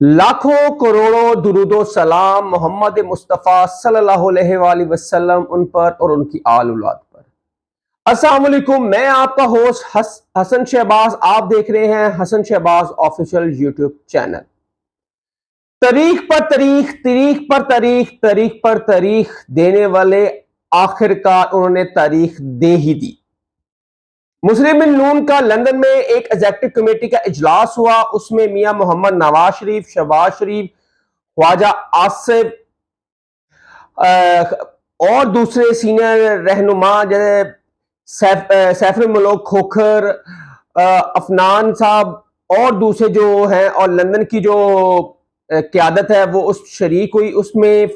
लाखों करोड़ों दुरूदो सलाम मोहम्मद मुस्तफ़ा सल्लल्लाहु अलैहि वसल्लम उन पर और उनकी आल औलाद पर। अस्सलाम वालेकुम, मैं आपका होस्ट हसन शहबाज। आप देख रहे हैं Hasan Shahbaz official YouTube channel. तारीख पर तारीख, तारीख पर तारीख, तारीख पर तारीख देने वाले आखिरकार उन्होंने तारीख दे ही दी। मुस्लिम नून का लंदन में एक एग्जेक्टिव कमेटी का इजलास हुआ। उसमें मियां मोहम्मद नवाज शरीफ, शहबाज शरीफ, ख्वाजा आसिफ और दूसरे सीनियर रहनुमा जैसे सैफुल मलोक खोखर, अफनान साहब और दूसरे जो हैं, और लंदन की जो क्यादत है वो उस शरीक हुई। उसमें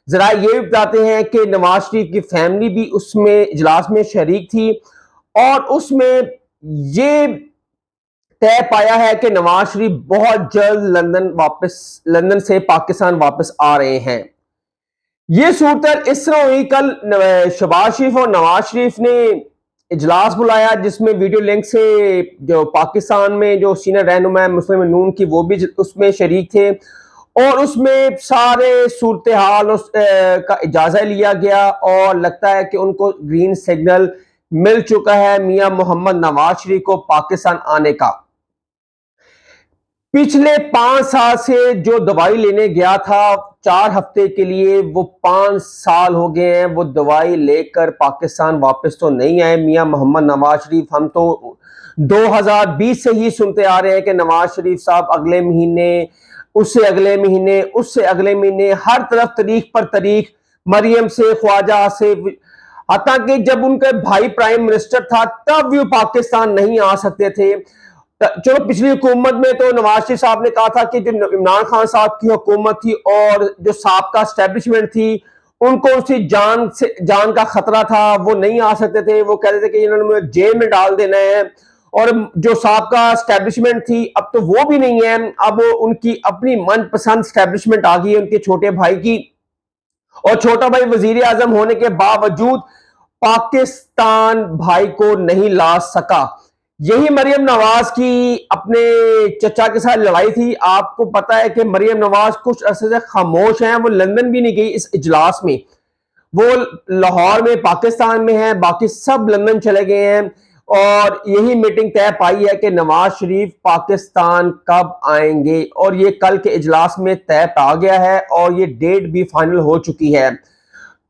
जरा ये भी बताते हैं कि नवाज शरीफ की फैमिली भी उसमें इजलास में शरीक थी और उसमें ये तय पाया है कि नवाज शरीफ बहुत जल्द लंदन से पाकिस्तान वापस आ रहे हैं। ये सूरत इस तरह हुई, कल शहबाज शरीफ और नवाज शरीफ ने इजलास बुलाया जिसमें वीडियो लिंक से जो पाकिस्तान में जो सीनियर रहनुमा मुस्लिम नून की वो भी उसमें शरीक थे और उसमें सारे सूरत हाल का इजाजा लिया गया और लगता है कि उनको ग्रीन सिग्नल मिल चुका है मियां मोहम्मद नवाज शरीफ को पाकिस्तान आने का। पिछले 5 साल से जो दवाई लेने गया था 4 हफ्ते के लिए, वो 5 साल हो गए हैं वो दवाई लेकर पाकिस्तान वापस तो नहीं आए मियां मोहम्मद नवाज शरीफ। हम तो 2020 से ही सुनते आ रहे हैं कि नवाज शरीफ साहब अगले महीने, उससे अगले महीने, उससे अगले महीने, हर तरफ तारीख पर तारीख, मरियम से ख्वाजा से, हत्ता कि जब उनके भाई प्राइम मिनिस्टर था तब भी पाकिस्तान नहीं आ सकते थे। चलो पिछली हुकूमत में तो नवाज शरीफ साहब ने कहा था कि जो इमरान खान साहब की हुकूमत थी और जो साबका एस्टेब्लिशमेंट थी उनको उसकी जान का खतरा था, वो नहीं आ सकते थे। वो कहते थे कि इन्होंने जेल में डाल देना है। और जो साबका एस्टेब्लिशमेंट थी अब तो वो भी नहीं है, अब उनकी अपनी मनपसंद एस्टेब्लिशमेंट आ गई है उनके छोटे भाई की, और छोटा भाई वजीर आजम होने के बावजूद पाकिस्तान भाई को नहीं ला सका। यही मरियम नवाज की अपने चचा के साथ लड़ाई थी। आपको पता है कि मरियम नवाज कुछ अरसे से खामोश हैं, वो लंदन भी नहीं गई इस इजलास में। वो लाहौर में पाकिस्तान में है, बाकी सब लंदन चले गए हैं और यही मीटिंग तय पाई है कि नवाज शरीफ पाकिस्तान कब आएंगे, और ये कल के इजलास में तय पा गया है और ये डेट भी फाइनल हो चुकी है।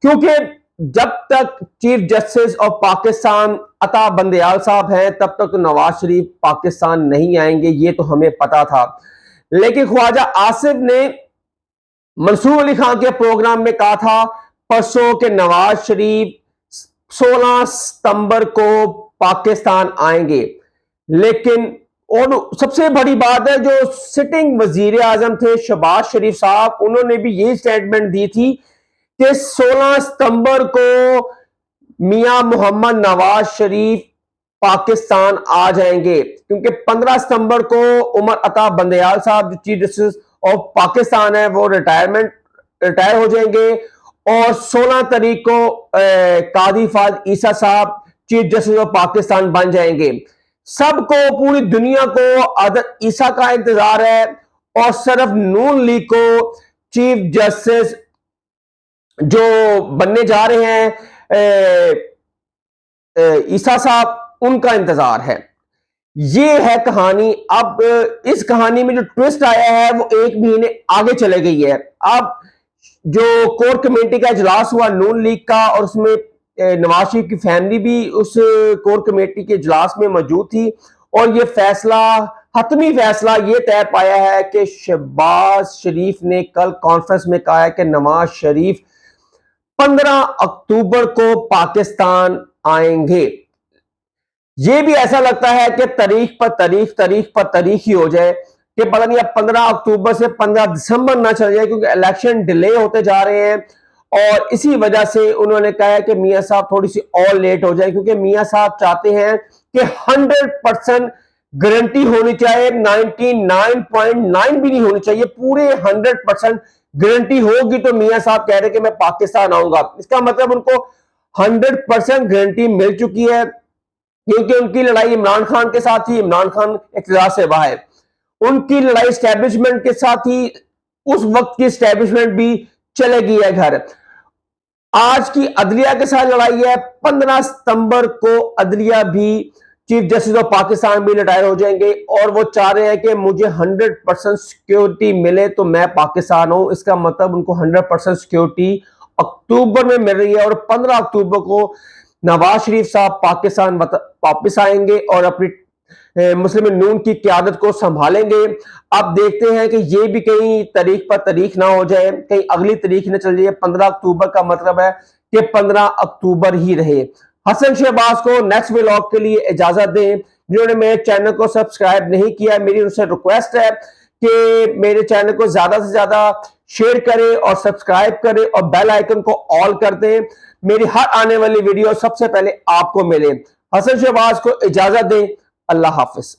क्योंकि जब तक चीफ जस्टिस ऑफ पाकिस्तान अता बंदयाल साहब हैं तब तक तो नवाज शरीफ पाकिस्तान नहीं आएंगे, ये तो हमें पता था। लेकिन ख्वाजा आसिफ ने मंसूर अली खान के प्रोग्राम में कहा था परसों के नवाज शरीफ 16 सितंबर को पाकिस्तान आएंगे। लेकिन और सबसे बड़ी बात है, जो सिटिंग वजीर आजम थे शहबाज शरीफ साहब, उन्होंने भी यही स्टेटमेंट दी थी कि 16 सितंबर को मियां मोहम्मद नवाज शरीफ पाकिस्तान आ जाएंगे, क्योंकि 15 सितंबर को उमर अता बंदयाल साहब जो चीफ जस्टिस ऑफ पाकिस्तान है वो रिटायर हो जाएंगे और 16 तारीख को कादी फाज ईसा साहब चीफ जस्टिस ऑफ पाकिस्तान बन जाएंगे। सबको, पूरी दुनिया को अदर ईसा का इंतजार है और सिर्फ नून लीग को चीफ जस्टिस जो बनने जा रहे हैं ईसा साहब, उनका इंतजार है। ये है कहानी। अब इस कहानी में जो ट्विस्ट आया है वो 1 महीने आगे चले गई है। अब जो कोर कमेटी का इजलास हुआ नून लीग का, और उसमें नवाज शरीफ की फैमिली भी उस कोर कमेटी के इजलास में मौजूद थी, और ये फैसला, हतमी फैसला ये तय पाया है कि शहबाज शरीफ ने कल कॉन्फ्रेंस में कहा है कि नवाज शरीफ 15 अक्टूबर को पाकिस्तान आएंगे। यह भी ऐसा लगता है कि तारीख पर तारीख, तारीख पर तारीख ही हो जाए कि पता नहीं अब 15 अक्टूबर से 15 दिसंबर ना चल जाए, क्योंकि इलेक्शन डिले होते जा रहे हैं। और इसी वजह से उन्होंने कहा है कि मियां साहब थोड़ी सी और लेट हो जाए, क्योंकि मियां साहब चाहते हैं कि 100% गारंटी होनी चाहिए, 99.9 भी नहीं होनी चाहिए, पूरे 100% गारंटी होगी तो मियां साहब कह रहे हैं कि मैं पाकिस्तान आऊंगा। इसका मतलब उनको 100% गारंटी मिल चुकी है क्योंकि उनकी लड़ाई इमरान खान के साथ ही, इमरान खान इक़्तिदार से बाहर, उनकी लड़ाई एस्टेब्लिशमेंट के साथ ही, उस वक्त की एस्टेब्लिशमेंट भी चलेगी है घर। आज की अदलिया के साथ लड़ाई है, 15 सितंबर को अदलिया भी, चीफ जस्टिस ऑफ पाकिस्तान भी रिटायर हो जाएंगे और वो चाह रहे हैं कि मुझे 100% सिक्योरिटी मिले तो मैं पाकिस्तान हूं। इसका मतलब उनको 100% सिक्योरिटी अक्टूबर में मिल रही है और 15 अक्टूबर को नवाज शरीफ साहब पाकिस्तान वापस आएंगे और अपनी मुस्लिम नून की क्यादत को संभालेंगे। अब देखते हैं कि ये भी कहीं तारीख पर तारीख ना हो जाए, कहीं अगली तारीख न चल जाए। 15 अक्टूबर का मतलब है कि 15 अक्टूबर ही रहे। हसन शहबाज को नेक्स्ट व्लॉग के लिए इजाजत दें। जिन्होंने मेरे चैनल को सब्सक्राइब नहीं किया, मेरी उनसे रिक्वेस्ट है कि मेरे चैनल को ज्यादा से ज्यादा शेयर करें और सब्सक्राइब करें और बेल आइकन को ऑल कर दें। मेरी हर आने वाली वीडियो सबसे पहले आपको मिले। हसन शहबाज को इजाजत दें। अल्लाह हाफिज।